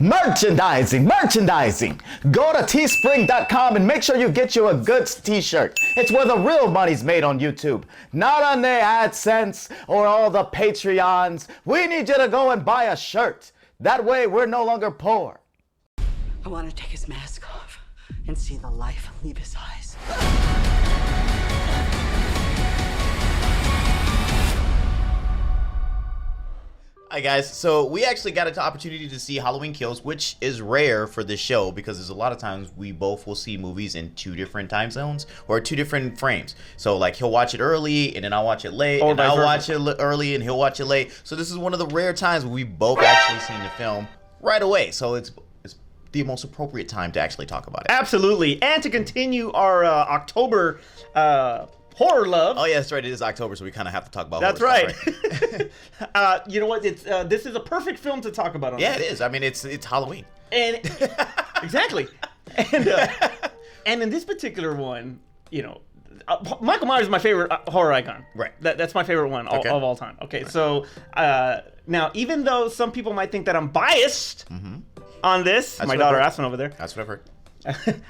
Merchandising. Go to teespring.com and make sure you get you a good t-shirt. It's where the real money's made on YouTube, not on the AdSense or all the Patreons. We need you to go and buy a shirt. That way we're no longer poor. I want to take his mask off and see the life leave his eyes. Hi guys, so we actually got an opportunity to see Halloween Kills, which is rare for this show because there's a lot of times we both will see movies in 2 different time zones or 2 different frames. So like he'll watch it early and then I'll watch it late, and I'll watch it early and he'll watch it late. So this is one of the rare times where we both actually seen the film right away. So it's the most appropriate time to actually talk about it. Absolutely, and to continue our October horror love. Oh yeah, that's right. It is October, so we kind of have to talk about. That's right. You know what? It's this is a perfect film to talk about. Yeah, it is. I mean, it's Halloween. And exactly. And in this particular one, you know, Michael Myers is my favorite horror icon. Right. That's my favorite one of all time. Okay, right. So now even though some people might think that I'm biased on this, my daughter Aspen over there. That's what I've heard.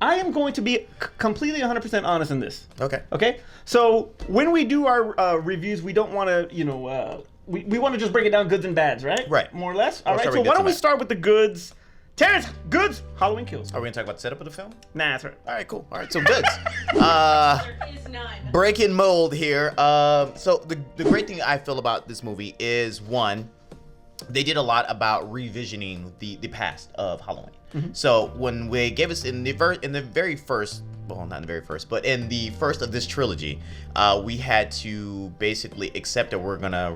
I am going to be completely 100% honest in this. Okay. Okay. So when we do our reviews, we don't want to, you know, we want to just break it down goods and bads, right? Right. More or less. All right. So why don't we start with the goods? Terrence, goods, Halloween Kills. Are we gonna talk about the setup of the film? Nah, that's right. All right, cool. All right, so goods. There is none. Breaking mold here. So the great thing I feel about this movie is, one, they did a lot about revisioning the past of Halloween. So when they gave us in the very first, well, not in the very first, but in the first of this trilogy, we had to basically accept that we're gonna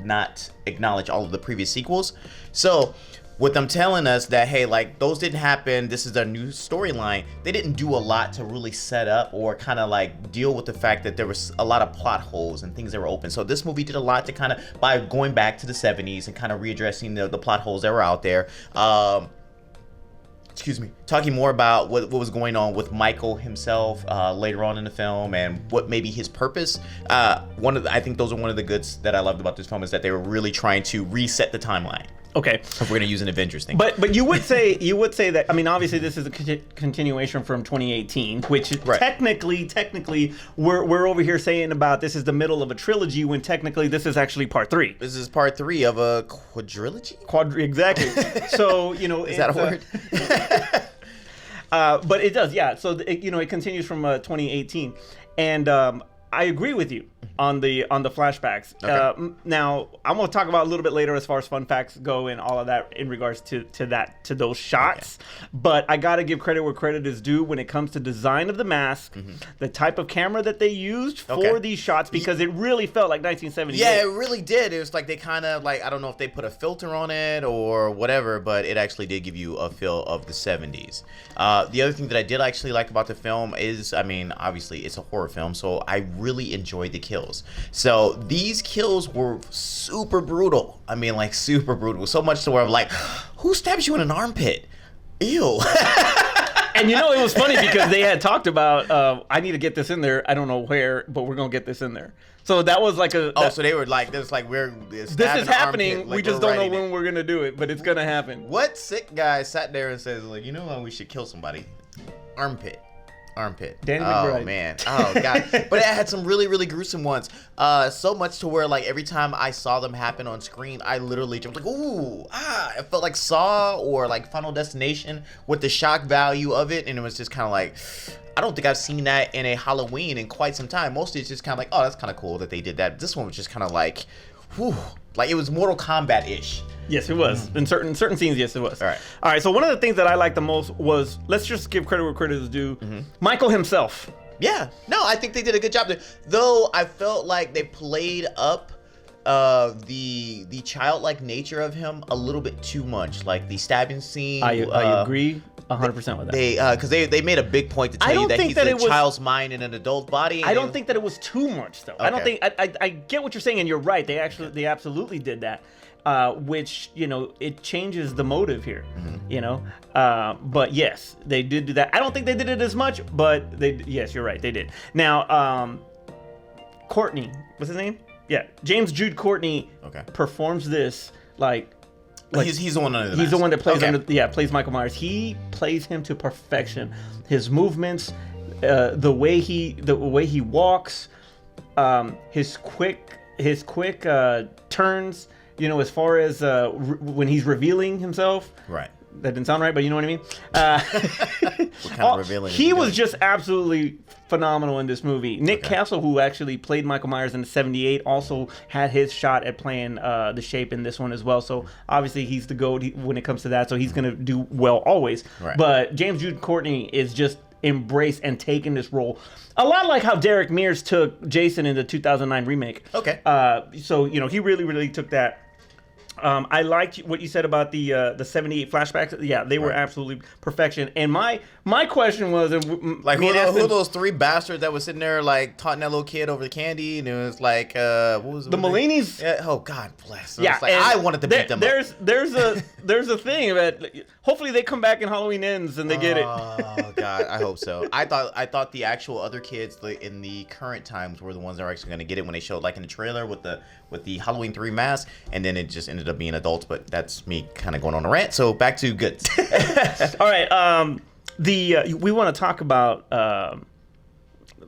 not acknowledge all of the previous sequels. So with them telling us that, hey, like, those didn't happen, this is their new storyline, they didn't do a lot to really set up or kind of like deal with the fact that there was a lot of plot holes and things that were open. So this movie did a lot to kind of, by going back to the 70s and kind of readdressing the plot holes that were out there. Talking more about what was going on with Michael himself later on in the film and what maybe his purpose. I think those are one of the goods that I loved about this film, is that they were really trying to reset the timeline. Okay. If we're gonna use an Avengers thing. But you would say that, I mean, obviously this is a continuation from 2018, which technically we're over here saying about this is the middle of a trilogy when technically this is actually part 3. This is part 3 of a quadrilogy? Exactly. So, you know, is that a word? But it does, yeah. So it continues from 2018, and I agree with you on the flashbacks. Okay. Now I'm gonna talk about a little bit later as far as fun facts go and all of that in regards to those shots. Okay. But I gotta give credit where credit is due when it comes to design of the mask, the type of camera that they used for these shots, because it really felt like 1978. Yeah, it really did. It was like they kind of like, I don't know if they put a filter on it or whatever, but it actually did give you a feel of the 70s. The other thing that I did actually like about the film is, I mean, obviously it's a horror film, so I really enjoyed the kills. So these kills were super brutal. I mean, like, super brutal. So much to where I'm like, who stabs you in an armpit? Ew. And you know, it was funny because they had talked about, I need to get this in there. I don't know where, but we're going to get this in there. So that was like a... so they were like, this is happening. Armpit, like, we just don't know when we're going to do it, but it's going to happen. What sick guy sat there and says, like, you know when we should kill somebody? Armpit. Danny McBride. Oh man. Oh god. But it had some really, really gruesome ones. So much to where, like, every time I saw them happen on screen, I literally jumped like, ooh, it felt like Saw or like Final Destination with the shock value of it, and it was just kind of like, I don't think I've seen that in a Halloween in quite some time. Mostly it's just kind of like, oh, that's kind of cool that they did that. This one was just kind of like, whew, like it was Mortal Kombat-ish. Yes, it was. In certain scenes, yes, it was. All right. So one of the things that I liked the most was, let's just give credit where credit is due, Michael himself. Yeah. No, I think they did a good job there. Though I felt like they played up the childlike nature of him a little bit too much. Like the stabbing scene. I agree 100% with that. Because they made a big point to tell you that he's a child's mind in an adult body. I don't think that it was too much though. Okay. I don't think I get what you're saying, and you're right. They absolutely did that. Which, you know, it changes the motive here, you know. But yes, they did do that. I don't think they did it as much, but yes, you're right, they did. Now, Courtney, what's his name? Yeah, James Jude Courtney performs this like he's the one under the He's the mask. one that plays Okay. plays Michael Myers. He plays him to perfection. His movements, the way he walks, his quick turns. You know, as far as when he's revealing himself. Right. That didn't sound right, but you know what I mean. What kind of revealing is he he was doing? just absolutely phenomenal in this movie. Nick Castle, who actually played Michael Myers in '78, also had his shot at playing the Shape in this one as well. So obviously he's the GOAT when it comes to that. So he's gonna do well always. Right. But James Jude Courtney is just embraced and taken this role a lot like how Derek Mears took Jason in the 2009 remake. Okay. So you know he really took that. I liked what you said about the 78 flashbacks. Yeah, they were absolutely perfection. And my question was, Like who are those three bastards that was sitting there like taunting that little kid over the candy, and it was like what was the Mulaney's? Yeah, oh God bless. Yeah, Like, I wanted to beat them up. There's a thing that hopefully they come back in Halloween Ends and they get it. Oh God, I hope so. I thought the actual other kids in the current times were the ones that are actually going to get it when they showed like in the trailer with the Halloween 3 mask, and then it just ended up being adults. But that's me kind of going on a rant. So back to goods. All right. We want to talk about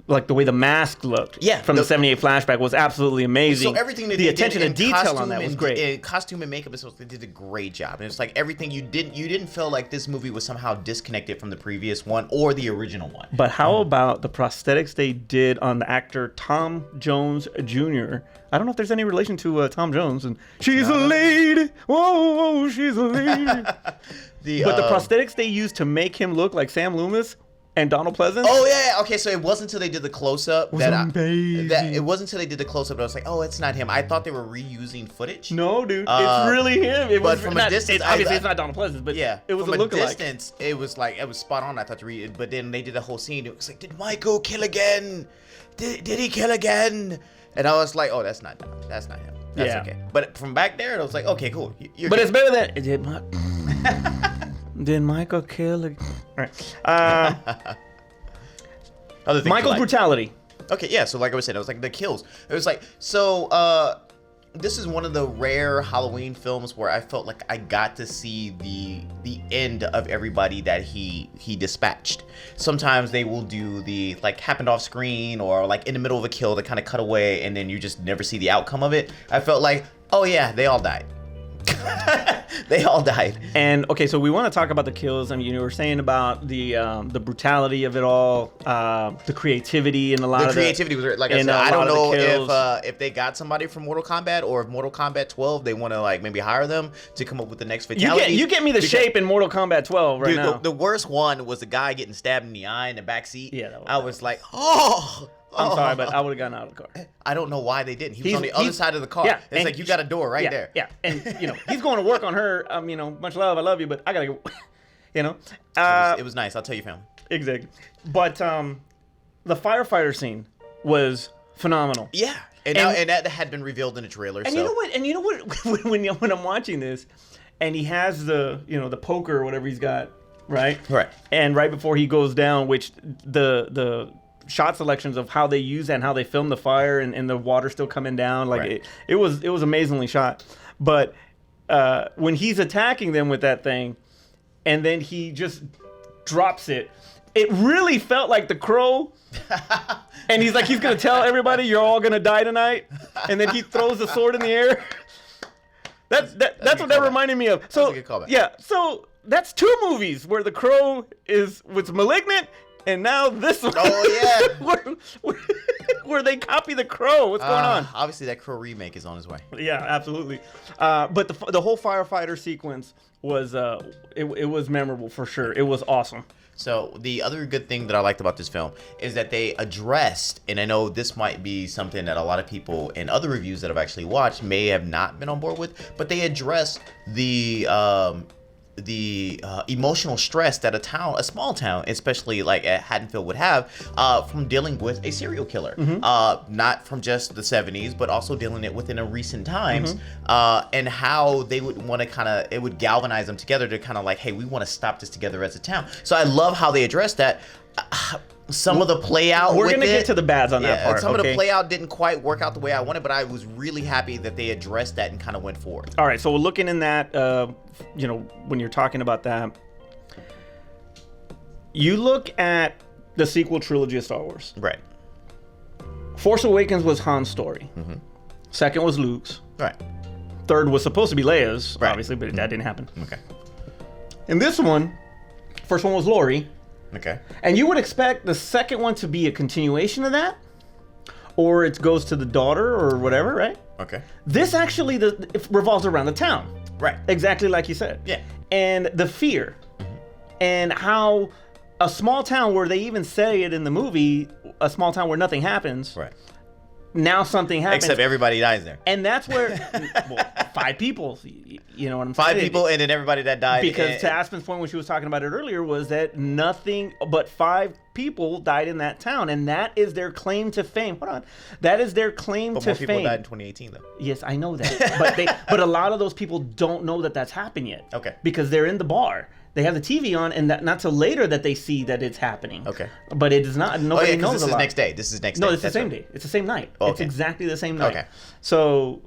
like the way the mask looked. Yeah, from the 78 flashback was absolutely amazing. So everything that the they attention did to in detail on that was great. In costume and makeup, they did a great job. And it's like everything you didn't feel like this movie was somehow disconnected from the previous one or the original one. But how about the prosthetics they did on the actor Tom Jones Jr.? I don't know if there's any relation to Tom Jones. And she's a lady. Whoa, she's a lady. But the prosthetics they used to make him look like Sam Loomis and Donald Pleasance. Oh yeah, okay. So it wasn't until they did the close up amazing. it wasn't until they did the close up. I was like, oh, it's not him. I thought they were reusing footage. No, dude, it's really him. It but was from not, a distance, obviously it's not Donald Pleasance, but yeah, it was from a look-alike. distance. It was spot on. I thought to read it, but then they did the whole scene. It was like, did Michael kill again? Did he kill again? And I was like, oh, that's not him. That's okay. But from back there, I was like, okay, cool. But it's better than did Michael kill again? All right. Other things Michael's you liked. brutality. Okay, yeah. So like I was saying, it was like the kills. It was like so. This is one of the rare Halloween films where I felt like I got to see the end of everybody that he dispatched. Sometimes they will do the like happened off screen or like in the middle of a kill, they kind of cut away and then you just never see the outcome of it. I felt like, oh yeah, they all died. They all died. And okay, so we want to talk about the kills. I mean, you were saying about the brutality of it all, the creativity and a lot of The creativity was like I said. I don't know if they got somebody from Mortal Kombat or if Mortal Kombat 12 they want to like maybe hire them to come up with the next fatality. You get me the shape in Mortal Kombat 12 right dude, now. The worst one was the guy getting stabbed in the eye in the back seat. Yeah, I was like, oh. I'm sorry, but I would have gotten out of the car. I don't know why they didn't. He was on the other side of the car. Yeah, it's like you got a door right there. Yeah, and he's going to work on her. Much love, I love you, but I gotta go. It was nice. I'll tell you, family. Exactly. But the firefighter scene was phenomenal. Yeah, and that had been revealed in the trailer. And so. you know what? When I'm watching this, and he has the the poker or whatever he's got, right? Right. And right before he goes down, which the shot selections of how they use that and how they film the fire and the water still coming down, like right. it was amazingly shot. But when he's attacking them with that thing, and then he just drops it, it really felt like The Crow. And he's like, he's gonna tell everybody you're all gonna die tonight, and then he throws the sword in the air. That's what that reminded me of. So that's a good callback. Yeah, so that's two movies where The Crow was Malignant, and now this one. Oh yeah, where they copy The Crow. What's going on? Obviously, that Crow remake is on his way. Yeah, absolutely. But the whole firefighter sequence was it was memorable for sure. It was awesome. So the other good thing that I liked about this film is that they addressed, and I know this might be something that a lot of people in other reviews that I've actually watched may have not been on board with, but they addressed the emotional stress that a small town, especially like at Haddonfield, would have from dealing with a serial killer. Not from just the 70s, but also dealing it within a recent times, and how they would want to it would galvanize them together to kind of like, hey, we want to stop this together as a town. So I love how they addressed that. some of the play out. We're gonna get to the bads on that part. Some of the play out didn't quite work out the way I wanted, but I was really happy that they addressed that and kind of went forward. All right, so we're looking in that, when you're talking about that, you look at the sequel trilogy of Star Wars. Right. Force Awakens was Han's story. Mm-hmm. Second was Luke's. Right. Third was supposed to be Leia's, Right. obviously, but that didn't happen. Okay. In this one, first one was Lori. Okay. And you would expect the second one to be a continuation of that, or it goes to the daughter or whatever, right? Okay. This actually it revolves around the town. Right. Exactly like you said. Yeah. And the fear, and how a small town where they even say it in the movie, a small town where nothing happens. Right. Now something happens. Except everybody dies there. And that's where 5 people, you know what I'm saying? 5 people and then everybody that died. Because to Aspen's point when she was talking about it earlier was that nothing but 5 people died in that town, and that is their claim to fame. Hold on. That is their claim to fame. But more people died in 2018 though. Yes, I know that. but a lot of those people don't know that that's happened yet. Okay. Because they're in the bar. They have the TV on, and that, not till later that they see that it's happening. Okay. But it is not. Nobody knows this a is lot. next day. This is next day. No, it's the same day. It's the same night. Okay. It's exactly the same night. Okay. So,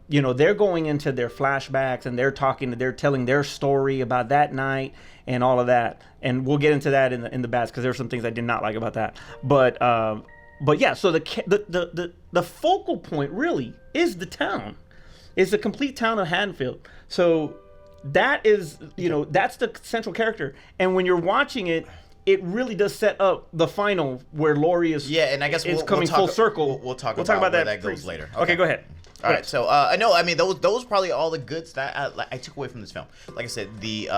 they're going into their flashbacks and they're telling their story about that night and all of that. And we'll get into that in the bads because there's some things I did not like about that. But yeah. So the focal point really is the town. It's the complete town of Haddonfield. So that is, that's the central character. And when you're watching it, it really does set up the final where Lori is. Yeah, and I guess we'll coming full circle. We'll talk about that goes later. Okay, go ahead. All right, so I know. I mean, those probably all the goods that I took away from this film. Like I said, the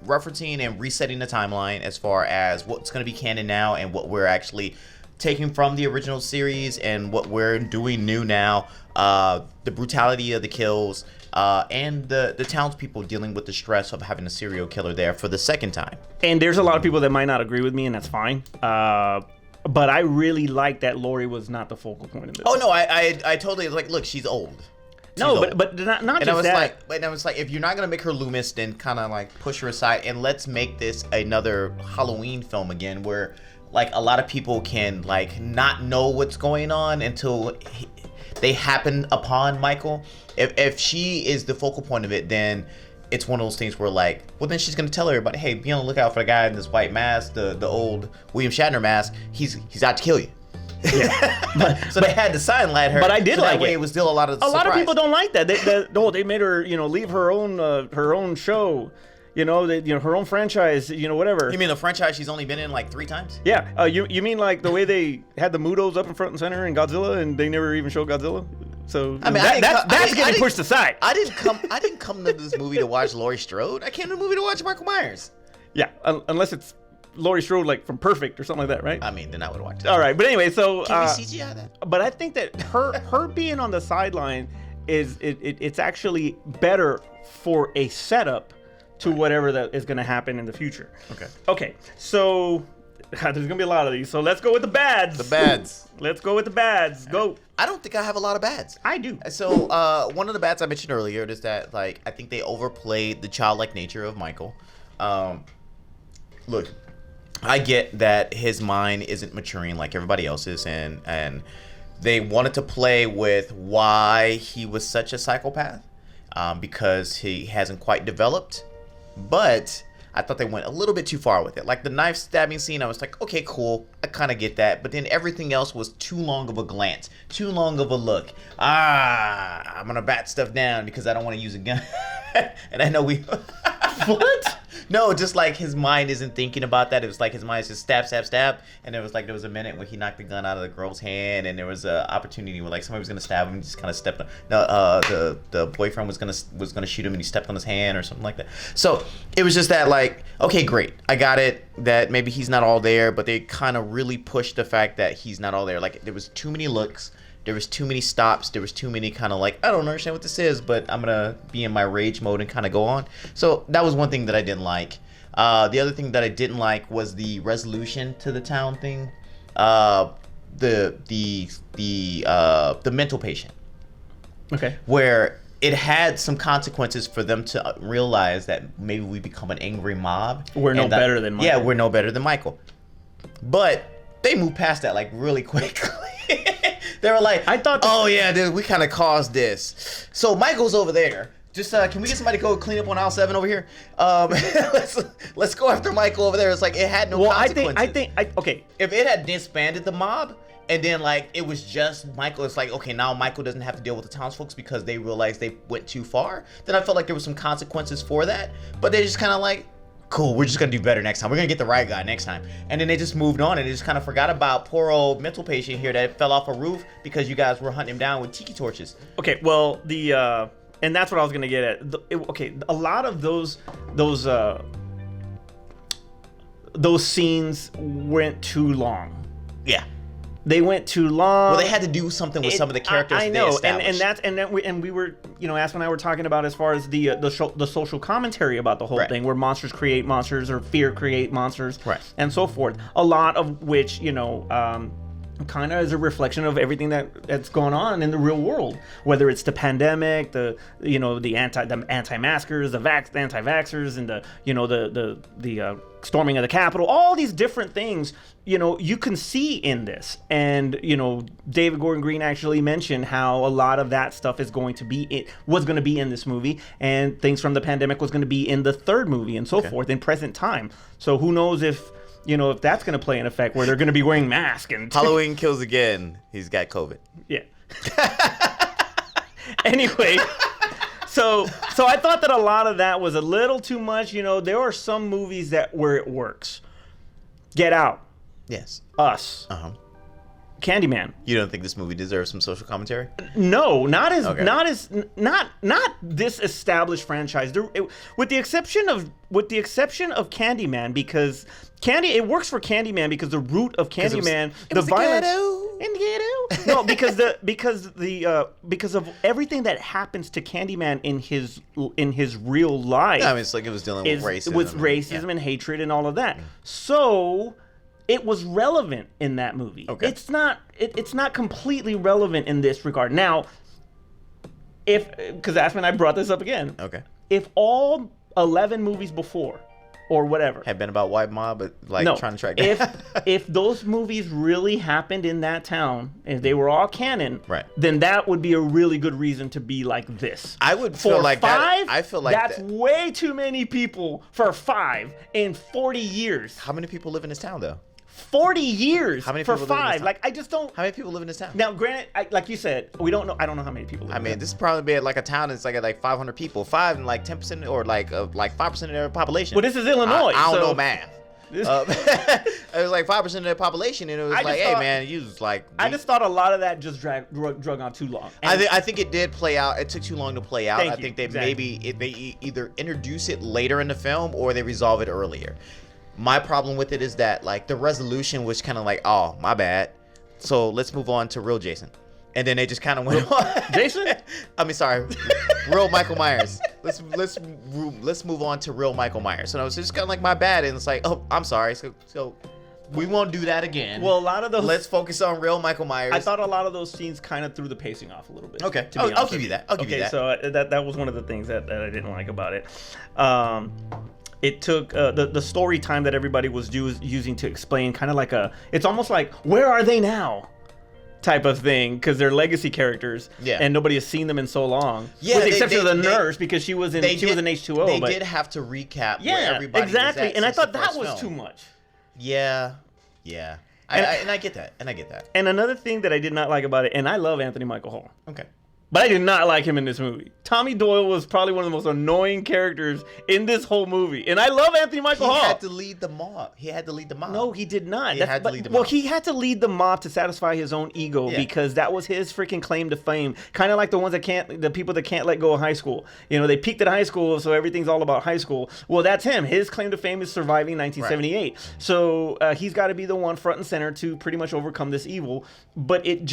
referencing and resetting the timeline as far as what's going to be canon now and what we're actually taking from the original series and what we're doing new now. The brutality of the kills. And the townspeople dealing with the stress of having a serial killer there for the second time. And there's a lot of people that might not agree with me, and that's fine. But I really like that Lori was not the focal point of this. Oh no, I totally look, she's old. But not and just that. I was like, if you're not gonna make her Loomis, then kind of like push her aside and let's make this another Halloween film again, where like a lot of people can like not know what's going on until they happen upon Michael. If she is the focal point of it, then it's one of those things where like, well, then she's gonna tell everybody, hey, be on the lookout for the guy in this white mask, the old William Shatner mask. He's out to kill you. Yeah. So they had to sidelight her. But I did like that way it. It was still a lot of lot of people don't like that. They made her leave her own show. Her own franchise, whatever. You mean the franchise she's only been in like 3 times? Yeah. You mean like the way they had the Mutos up in front and center in Godzilla, and they never even showed Godzilla? So I mean, that's getting pushed aside. I didn't come to this movie to watch Laurie Strode. I came to the movie to watch Michael Myers. Yeah, unless it's Laurie Strode like from Perfect or something like that, right? I mean, then I would watch it. All right, but anyway, so can we CGI that? But I think that her being on the sideline it's actually better for a setup to whatever that is going to happen in the future. Okay. So there's going to be a lot of these. So let's go with the bads. Let's go with the bads. Go. I don't think I have a lot of bads. I do. So one of the bads I mentioned earlier is that like I think they overplayed the childlike nature of Michael. Look, I get that his mind isn't maturing like everybody else's, and they wanted to play with why he was such a psychopath because he hasn't quite developed. But I thought they went a little bit too far with it. Like the knife stabbing scene, I was like, okay, cool. I kind of get that. But then everything else was too long of a glance, too long of a look. I'm going to bat stuff down because I don't want to use a gun. And I know we... What? No, just like his mind isn't thinking about that. It was like his mind is just stab, stab, stab. And there was a minute where he knocked the gun out of the girl's hand, and there was an opportunity where like somebody was gonna stab him, and he just kind of stepped on. No, the boyfriend was gonna shoot him, and he stepped on his hand or something like that. So it was just that like, okay, great, I got it. That maybe he's not all there, but they kind of really pushed the fact that he's not all there. Like there was too many looks. There was too many stops. There was too many kind of like, I don't understand what this is, but I'm going to be in my rage mode and kind of go on. So that was one thing that I didn't like. The other thing that I didn't like was the resolution to the town thing. The mental patient. Okay. Where it had some consequences for them to realize that maybe we become an angry mob. We're no better than Michael. Yeah, we're no better than Michael. But they moved past that like really quickly. They were like, I thought oh yeah, dude, we kind of caused this. So Michael's over there. Just can we get somebody to go clean up on aisle 7 over here? Let's go after Michael over there. It's like it had no consequences. I think okay. If it had disbanded the mob and then like it was just Michael, it's like okay, now Michael doesn't have to deal with the townsfolk because they realized they went too far. Then I felt like there was some consequences for that. But they just kind of like, cool, we're just gonna do better next time. We're gonna get the right guy next time. And then they just moved on and they just kind of forgot about poor old mental patient here that fell off a roof because you guys were hunting him down with tiki torches. Okay, well and that's what I was gonna get at. A lot of those scenes went too long. Yeah. They went too long. Well, they had to do something with some of the characters. I know, they established. and we were, Ask and I were talking about as far as the social commentary about the whole Right. thing, where monsters create monsters or fear create monsters, Right. and so forth. A lot of which, kind of is a reflection of everything that's going on in the real world, whether it's the pandemic, the anti-maskers, the anti-vaxxers, and the storming of the Capitol, all these different things, you can see in this. And, David Gordon Green actually mentioned how a lot of that stuff was going to be in this movie, and things from the pandemic was going to be in the third movie and so forth in present time. So who knows if that's going to play an effect where they're going to be wearing masks and Halloween Kills again. He's got COVID. Yeah. Anyway, so I thought that a lot of that was a little too much. There are some movies where it works. Get Out. Yes. Us. Candyman. You don't think this movie deserves some social commentary? No, not Okay. not this established franchise. With the exception of Candyman, because it works for Candyman because the root of Candyman, the violence. In the ghetto. No, because of everything that happens to Candyman in his real life. I mean, it's like it was dealing with racism. With racism and hatred and all of that. So it was relevant in that movie. Okay. It's not completely relevant in this regard. Now, because Aspen and I brought this up again. Okay. If all 11 movies before, or whatever, Had been about white mob, but like no, trying to track down. if those movies really happened in that town, if they were all canon, Right. then that would be a really good reason to be like this. I would For feel like five, that. I feel like that's that. way too many people for 5 in 40 years. How many people live in this town, though? 40 years How many for people live in this 5. town? Like, I just don't. How many people live in this town? Now, granted, like you said, we don't know. I don't know how many people live I in mean, there. this is probably be like a town that's like 500 people, 5 and like 10% or like 5% of their population. Well, this is Illinois. I don't so know math. It was like 5% of their population, and it was I like, just hey thought- man, you was like. I just thought a lot of that just drug on too long. And I think it did play out. It took too long to play out. Thank I you. think they Exactly. they either introduce it later in the film or they resolve it earlier. My problem with it is that like the resolution was kind of like, oh my bad, so let's move on to real Jason, and then they just kind of went on. Jason? I mean, sorry, real Michael Myers. Let's move on to real Michael Myers. So it was just kind of like my bad, and it's like, oh, I'm sorry. So we won't do that again. Well, a lot of those. Let's focus on real Michael Myers. I thought a lot of those scenes kind of threw the pacing off a little bit. Okay. to be I'll honest give with you that. I'll give you that. So that was one of the things that I didn't like about it. It took the story time that everybody was using to explain kind of like it's almost like, where are they now? Type of thing, because they're legacy characters, Yeah. and nobody has seen them in so long. Yeah, with the they- exception of the they- nurse, because she was in H2O. They but did have to recap where yeah, everybody exactly. was at And I since the thought that first was film. too much. Yeah. And I get that. And another thing that I did not like about it, and I love Anthony Michael Hall, Okay. but I did not like him in this movie. Tommy Doyle was probably one of the most annoying characters in this whole movie. And I love Anthony Michael He Hall. had to lead the mob. No, he did not. He had to lead the mob. Well, he had to lead the mob to satisfy his own ego, Yeah. because that was his freaking claim to fame. Kind of like the people that can't let go of high school. They peaked at high school, so everything's all about high school. Well, that's him. His claim to fame is surviving 1978. So he's got to be the one front and center to pretty much overcome this evil. But it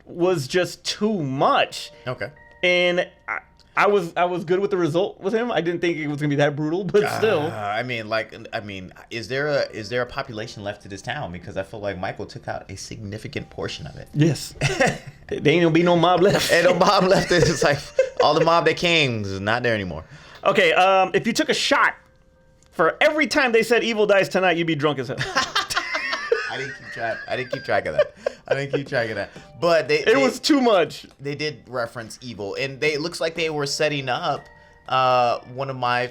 was just too much. Okay. And I was good with the result with him. I didn't think it was gonna be that brutal, but still. I mean, is there a population left to this town? Because I feel like Michael took out a significant portion of it. Yes. There ain't gonna be no mob left. And no mob left. It's like all the mob that came is not there anymore. Okay, if you took a shot for every time they said evil dies tonight, you'd be drunk as hell. I didn't keep track. I didn't keep track of that. But It was too much. They did reference evil, and it looks like they were setting up one of my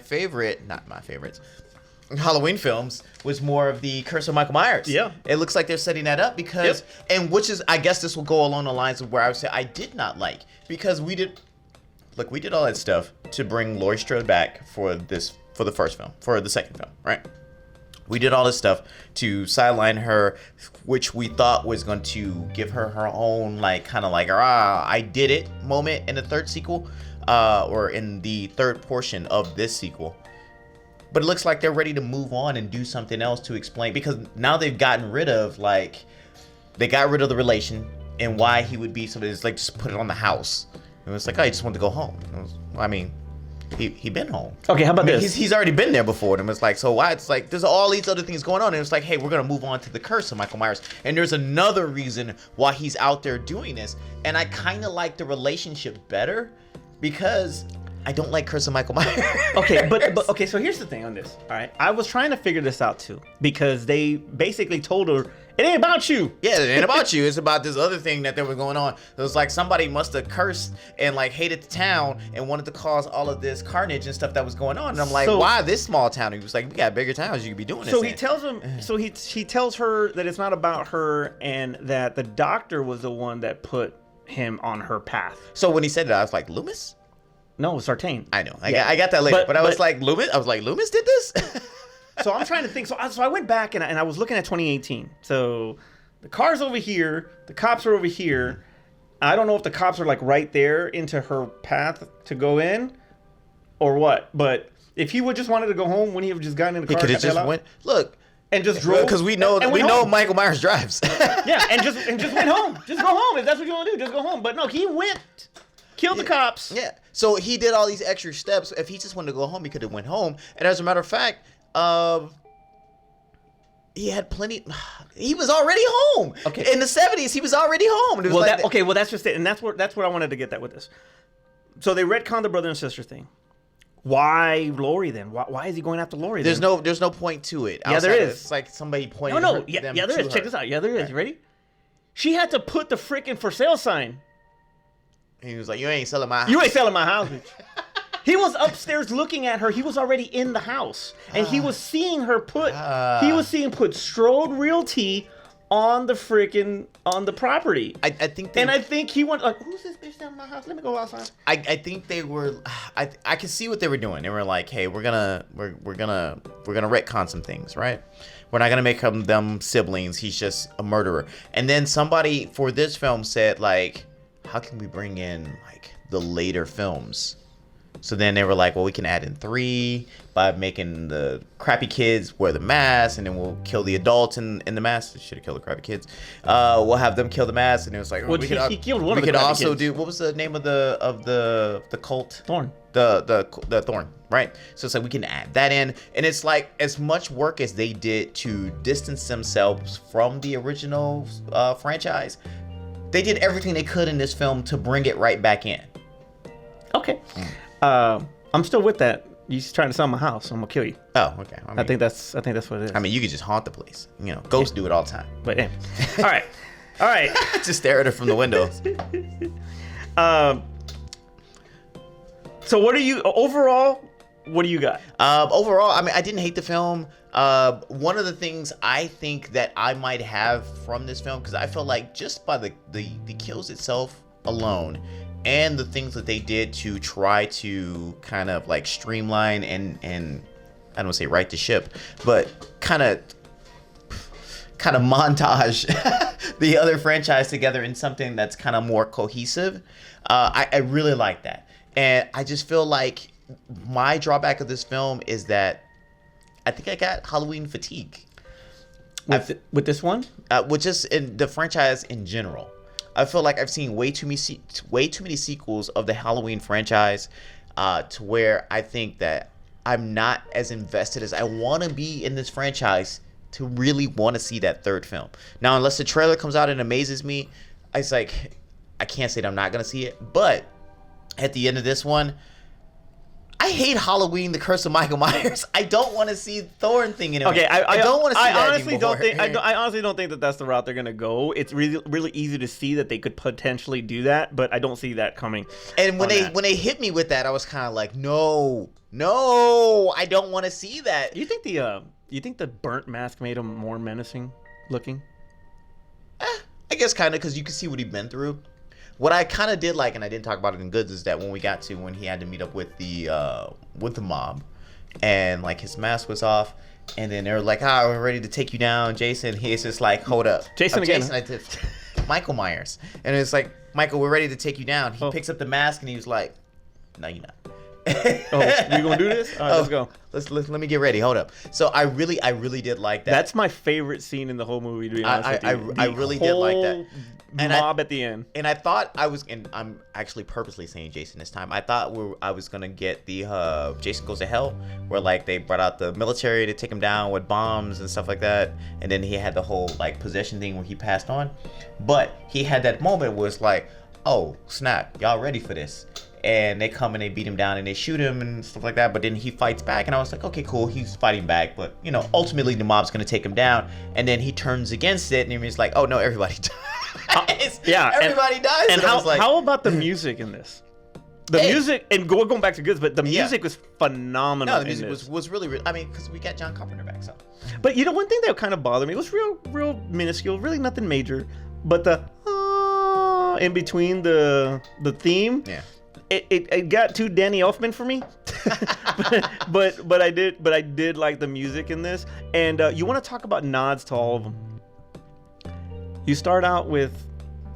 not my favorites, Halloween films was more of the Curse of Michael Myers. Yeah. It looks like they're setting that up because, and which is, I guess this will go along the lines of where I would say I did not like, because we did all that stuff to bring Laurie Strode back for the second film, right? We did all this stuff to sideline her, which we thought was going to give her her own, like, kind of like, I did it moment in the third sequel, or in the third portion of this sequel. But it looks like they're ready to move on and do something else to explain, because now they've gotten rid of, like, they got rid of the relation and why he would be somebody. It's like, just put it on the house. And it's like, oh, he just wanted to go home. I mean, he been home. Okay, how about this? He's already been there before. And it's like, so why? It's like, there's all these other things going on. And it's like, hey, we're going to move on to the Curse of Michael Myers. And there's another reason why he's out there doing this. And I kind of like the relationship better because I don't like Curse of Michael Myers. Okay, but okay, so here's the thing on this. All right, I was trying to figure this out too, because they basically told her it ain't about you. Yeah, it ain't about you. It's about this other thing that was going on. It was like somebody must have cursed and like hated the town and wanted to cause all of this carnage and stuff that was going on. And I'm like, why this small town? He was like, we got bigger towns. You could be doing this. So he tells him. So he tells her that it's not about her, and that the doctor was the one that put him on her path. So when he said that, I was like, Loomis? No, Sartain. I know. I got that later. But I was like, Loomis? I was like, Loomis did this? So I'm trying to think. So I went back and I was looking at 2018. So the car's over here. The cops are over here. I don't know if the cops are like right there into her path to go in or what. But if he would just wanted to go home, wouldn't he have just gotten in the car? He could have just went. Look. And just drove. Because we know Michael Myers drives. Yeah, and just went home. Just go home. If that's what you want to do, just go home. But no, he went. Killed the cops. Yeah. So he did all these extra steps. If he just wanted to go home, he could have went home. And as a matter of fact, he had plenty. He was already home. Okay. In the 70s, he was already home. Well, well, that's just it, and that's where I wanted to get that with this. So they retconned the brother and sister thing. Why Laurie then? Why is he going after Laurie? There's no point to it. Yeah, there is. It's like somebody pointing. Yeah, there is. Check this out. Yeah, there is. You ready? She had to put the freaking for sale sign. He was like, "You ain't selling my house. You ain't selling my house." He was upstairs looking at her. He was already in the house, and he was seeing her put. He was seeing put Strode Realty on the property. I think. I think he went like, "Who's this bitch selling my house? Let me go outside." I think they were. I could see what they were doing. They were like, "Hey, we're gonna retcon some things, right? We're not gonna make them siblings. He's just a murderer." And then somebody for this film said like, how can we bring in like the later films? So then they were like, well, we can add in 3 by making the crappy kids wear the mask, and then we'll kill the adults in the mask. Should have killed the crappy kids. We'll have them kill the mask, and it was like, well, he killed one of the crappy also kids. do. What was the name of the cult? Thorn. The Thorn, right? So it's like we can add that in, and it's like as much work as they did to distance themselves from the original franchise. They did everything they could in this film to bring it right back in. Okay. I'm still with that. You're trying to sell my house. I'm gonna kill you. Oh, okay. I think that's what it is. I mean, you could just haunt the place. You know, ghosts do it all the time. But yeah. All right. Just stare at her from the windows. So what do you overall? What do you got? Overall, I mean, I didn't hate the film. One of the things I think that I might have from this film, because I feel like just by the kills itself alone, and the things that they did to try to kind of like streamline and I don't want to say right the ship, but kind of montage the other franchise together in something that's kind of more cohesive. I really like that, and I just feel like my drawback of this film is that I think I got Halloween fatigue with this one, with just in the franchise in general. I feel like I've seen way too many sequels of the Halloween franchise, to where I think that I'm not as invested as I want to be in this franchise to really want to see that third film. Now, unless the trailer comes out and amazes me, it's like I can't say that I'm not gonna see it. But at the end of this one, I hate Halloween, The Curse of Michael Myers. I don't want to see Thorn thing in it. Okay, I don't want to see I that honestly anymore. don't think. I honestly don't think that that's the route they're gonna go. It's really easy to see that they could potentially do that, but I don't see that coming. And when they hit me with that, I was kind of like, no, I don't want to see that. You think the burnt mask made him more menacing looking? I guess kind of, because you can see what he'd been through. What I kind of did like, and I didn't talk about it in goods, is that when he had to meet up with the mob, and like his mask was off, and then they were like, we're ready to take you down, Jason. He's just like, hold up, Jason again. I did Michael Myers, and it's like, Michael, we're ready to take you down. He picks up the mask and he was like, no, you're not. We gonna do this? All right, let's go. Let me get ready. Hold up. So I really did like that. That's my favorite scene in the whole movie. To be honest with you. I really did like that. And mob at the end. And I thought and I'm actually purposely saying Jason this time. I thought I was gonna get the Jason Goes to Hell, where like they brought out the military to take him down with bombs and stuff like that, and then he had the whole like possession thing where he passed on. But he had that moment where it's like, oh snap, y'all ready for this? And they come and they beat him down and they shoot him and stuff like that. But then he fights back, and I was like, okay, cool, he's fighting back. But you know, ultimately the mob's gonna take him down, and then he turns against it, and he's like, oh no, everybody dies. Everybody dies. And how about the music in this? The music, and going back to goods, but the music was phenomenal. No, the music was really. I mean, because we got John Carpenter back, so. But you know, one thing that kind of bothered me, it was real minuscule, really nothing major, but the in between the theme. Yeah. It got too Danny Elfman for me, but I did like the music in this. And you want to talk about nods to all of them. You start out with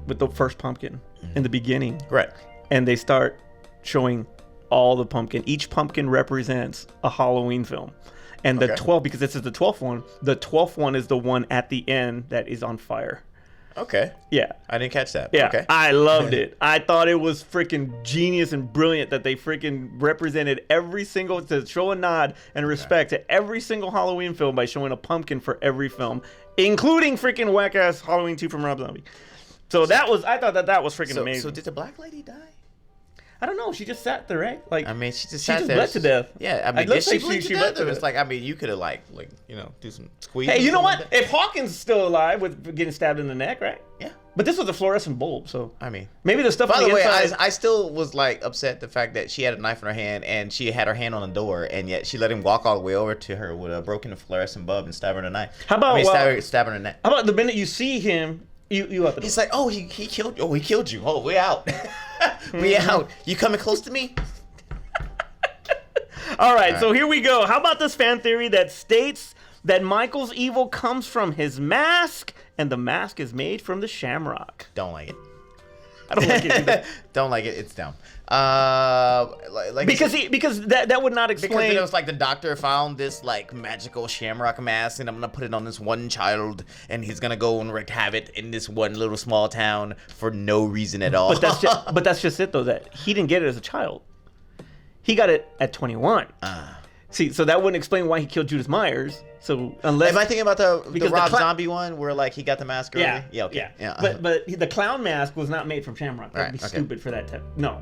the first pumpkin in the beginning, Right. and they start showing all the pumpkin. Each pumpkin represents a Halloween film, and the 12th, because this is the 12th one. The 12th one is the one at the end that is on fire. Okay. Yeah. I didn't catch that. Yeah. Okay. I loved it. I thought it was freaking genius and brilliant that they freaking represented every single, to show a nod and respect to every single Halloween film by showing a pumpkin for every film, including freaking whack ass Halloween 2 from Rob Zombie. So I thought that was freaking amazing. So did the black lady die? I don't know. She just sat there, right? Like, I mean, she just sat there. bled to death. Yeah, I mean, Let's did she say bleed she to bled death? to It's death. like, I mean, you could have like do some squeeze. Hey, you know what? Like that. If Hawkins is still alive with getting stabbed in the neck, right? Yeah. But this was a fluorescent bulb, so I mean, maybe the stuff by on the the way, inside. I still was like upset the fact that she had a knife in her hand and she had her hand on the door, and yet she let him walk all the way over to her with a broken fluorescent bulb and stab her in the knife. How about stab her in the neck? How about the minute you see him, you out the door? He's like, oh, he killed you. Oh, he killed you. Oh, we out. We out. You coming close to me? All right, so here we go. How about this fan theory that states that Michael's evil comes from his mask, and the mask is made from the shamrock? Don't like it. I don't like it either. Don't like it. It's dumb. Because that would not explain. Because it was like the doctor found this like magical shamrock mask, and I'm gonna put it on this one child, and he's gonna go and wreak havoc in this one little small town for no reason at all. But that's just it though. That he didn't get it as a child. He got it at 21. See, so that wouldn't explain why he killed Judith Myers. So unless am I thinking about the Rob the Zombie one where like he got the mask early? Yeah. Okay. Yeah. But the clown mask was not made from shamrock. That'd be Right, okay. stupid for that type. No.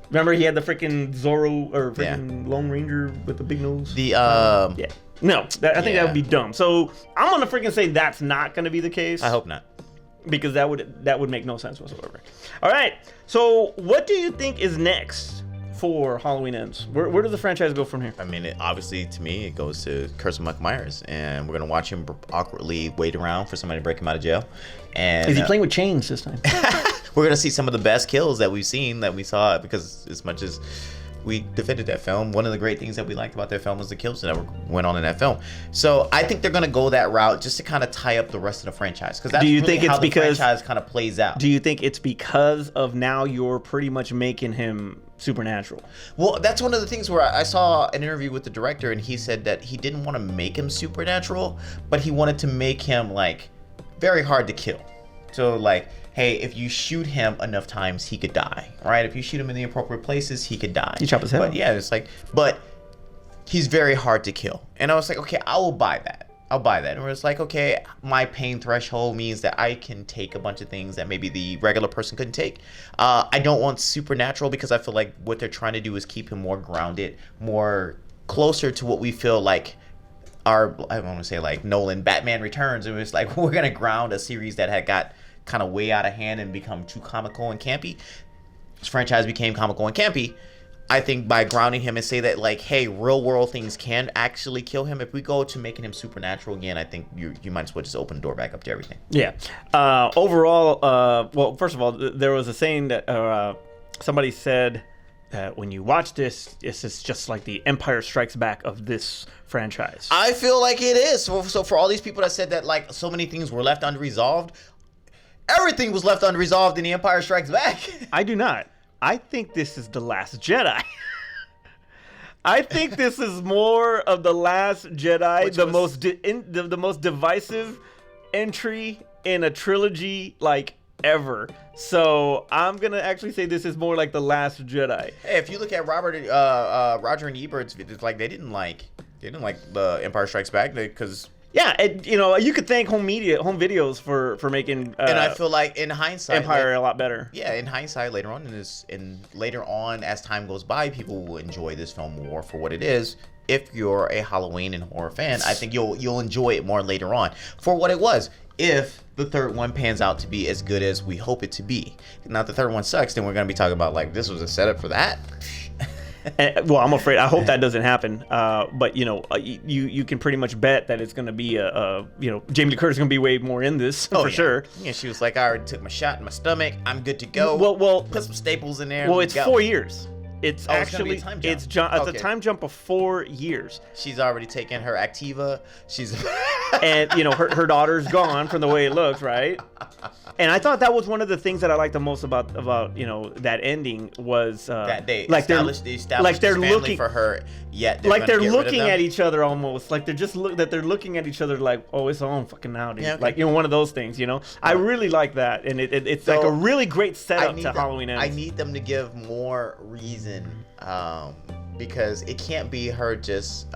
Remember he had the freaking Zorro or freaking Lone Ranger with the big nose? Yeah. No, I think that would be dumb. So I'm gonna freaking say that's not gonna be the case. I hope not. Because that would make no sense whatsoever. All right. So what do you think is next for Halloween Ends? Where does the franchise go from here? I mean, obviously, to me, it goes to Curse of Michael Myers, and we're gonna watch him awkwardly wait around for somebody to break him out of jail. And Is he playing with chains this time? we're gonna see some of the best kills that we saw, because as much as we defended that film, one of the great things that we liked about that film was the kills that went on in that film. So I think they're gonna go that route just to kind of tie up the rest of the franchise, because that's how the franchise kind of plays out. Do you think it's because of now you're pretty much making him supernatural? Well, that's one of the things where I saw an interview with the director, and he said that he didn't want to make him supernatural, but he wanted to make him like very hard to kill. So like, hey, if you shoot him enough times, he could die, right? If you shoot him in the appropriate places, he could die. You chop his head off. But yeah, it's like, but he's very hard to kill. And I was like, okay, I will buy that. I'll buy that. Where it's like, okay, my pain threshold means that I can take a bunch of things that maybe the regular person couldn't take. I don't want supernatural because I feel like what they're trying to do is keep him more grounded, more closer to what we feel like I don't want to say like Nolan Batman Returns. It was like we're gonna ground a series that had got kind of way out of hand and become too comical and campy. This franchise became comical and campy. I think by grounding him and say that like, hey, real world things can actually kill him. If we go to making him supernatural again, I think you might as well just open the door back up to everything. Yeah. Overall, well, first of all, there was a saying that somebody said that when you watch this is just like the Empire Strikes Back of this franchise. I feel like it is. So for all these people that said that like so many things were left unresolved, everything was left unresolved in the Empire Strikes Back. I do not. I think this is The Last Jedi. I think this is more of The Last Jedi, the most divisive entry in a trilogy like ever. So I'm gonna actually say this is more like The Last Jedi. Hey, if you look at Roger and Ebert's, it's like they didn't like the Empire Strikes Back because. Yeah, you could thank home videos for making. And I feel like in hindsight, Empire a lot better. Yeah, in hindsight, later on later on as time goes by, people will enjoy this film more for what it is. If you're a Halloween and horror fan, I think you'll enjoy it more later on for what it was. If the third one pans out to be as good as we hope it to be, now if the third one sucks, then we're gonna be talking about like this was a setup for that. And, well, I'm afraid. I hope that doesn't happen. But you can pretty much bet that it's going to be Jamie Lee Curtis is going to be way more in this for sure. Yeah, she was like, I already took my shot in my stomach. I'm good to go. Well, put some staples in there. Well, it's 4 years. It's actually it's a a time jump of 4 years. She's already taken her Activa. And her daughter's gone from the way it looks, right? And I thought that was one of the things that I liked the most about that ending was that they like established they're family looking for her. Yet they're looking at each other almost like they're looking at each other like, oh, it's on fucking now, dude. Yeah, okay. Like one of those things. I really like that, and it's so, like a really great setup to Halloween Ends. I need them to give more reason. Because it can't be her just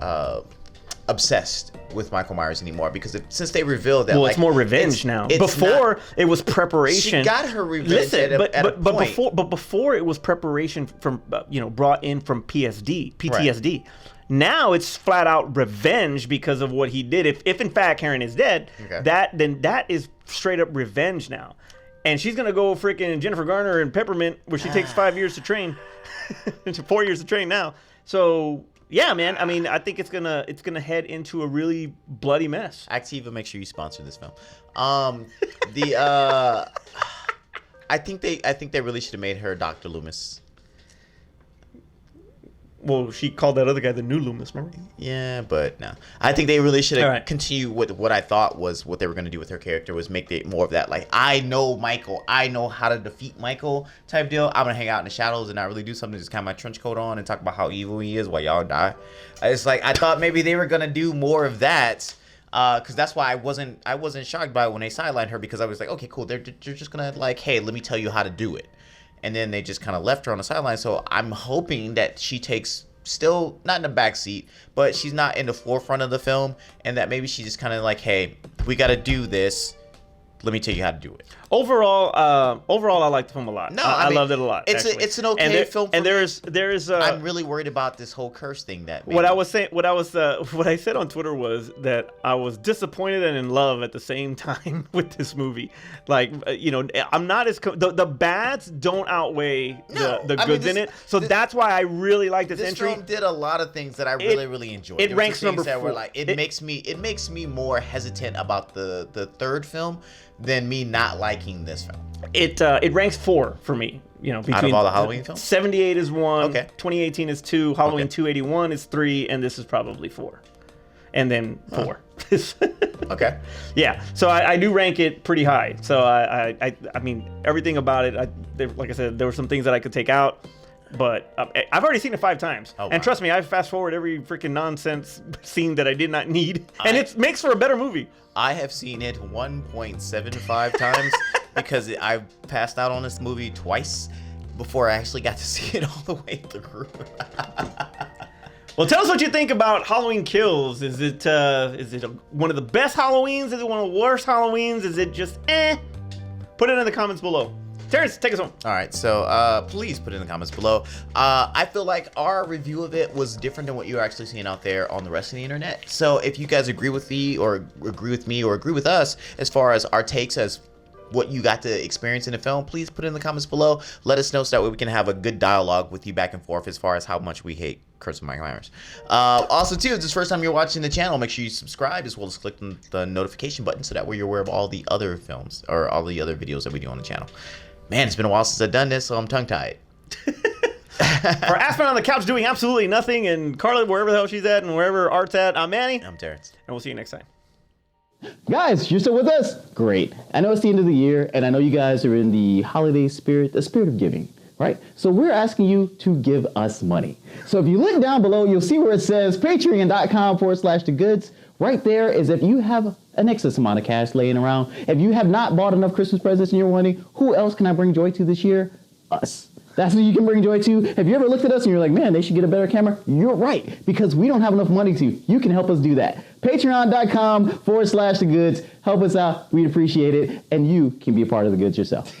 obsessed with Michael Myers anymore. Because since they revealed that, it's more revenge now. Before it was preparation. She got her revenge. But before it was preparation from brought in from PTSD. Right. Now it's flat out revenge because of what he did. If in fact Karen is dead, that is straight up revenge now. And she's gonna go freaking Jennifer Garner and Peppermint, where she takes 5 years to train, 4 years to train now. So yeah, man. I mean, I think it's gonna head into a really bloody mess. Activa, make sure you sponsor this film. I think they really should have made her Dr. Loomis. Well, she called that other guy the new Loomis, remember? Yeah, but no. I think they really should have continued with what I thought was what they were going to do with her character, was make it more of that, like, I know Michael. I know how to defeat Michael type deal. I'm going to hang out in the shadows and not really do something, just kind of my trench coat on and talk about how evil he is while y'all die. It's like, I thought maybe they were going to do more of that. Because that's why I wasn't shocked by it when they sidelined her, because I was like, okay, cool. They're just going to like, hey, let me tell you how to do it. And then they just kind of left her on the sideline. So I'm hoping that she takes, still not in the back seat, but she's not in the forefront of the film, and that maybe she just kind of like, hey, we got to do this. Let me tell you how to do it. Overall, I liked the film a lot. No, I loved it a lot. It's an okay film. And there is. I'm really worried about this whole curse thing. That what I said on Twitter was that I was disappointed and in love at the same time with this movie. Like, I'm not as the bads don't outweigh the goods in it. So that's why I really like this entry. This film did a lot of things that I really enjoyed. It ranks number 4. Like, it makes me more hesitant about the third film than me not liking this film. It ranks 4 for me. Between out of all the Halloween films, 78 is 1. Okay. 2018 is 2. Halloween 281 is 3, and this is probably 4, and then 4. Okay. Yeah. So I do rank it pretty high. So I mean, everything about it. Like I said, there were some things that I could take out. But I've already seen it 5 times. Oh, wow. And trust me, I fast forward every freaking nonsense scene that I did not need. And it makes for a better movie. I have seen it 1.75 times because I passed out on this movie twice before I actually got to see it all the way through. Well, tell us what you think about Halloween Kills. Is it one of the best Halloweens? Is it one of the worst Halloweens? Is it just eh? Put it in the comments below. Terrence, take us home. All right, so please put it in the comments below. I feel like our review of it was different than what you're actually seeing out there on the rest of the internet. So if you guys agree with me or agree with us as far as our takes as what you got to experience in the film, please put it in the comments below. Let us know so that way we can have a good dialogue with you back and forth as far as how much we hate Curse of Mike Myers. Also, too, if this is the first time you're watching the channel, make sure you subscribe as well as click the notification button so that way you're aware of all the other films or all the other videos that we do on the channel. Man, it's been a while since I've done this, so I'm tongue-tied. For Aspen on the couch doing absolutely nothing, and Carla wherever the hell she's at and wherever Art's at, I'm Manny. I'm Terrence. And we'll see you next time. Guys, you're still with us? Great. I know it's the end of the year, and I know you guys are in the holiday spirit, the spirit of giving, right? So we're asking you to give us money. So if you look down below, you'll see where it says patreon.com/thegoods. Right there is if you have an excess amount of cash laying around. If you have not bought enough Christmas presents and you're wondering, who else can I bring joy to this year? Us. That's who you can bring joy to. Have you ever looked at us and you're like, man, they should get a better camera? You're right, because we don't have enough money to. You can help us do that. Patreon.com/thegoods. Help us out. We'd appreciate it. And you can be a part of the goods yourself.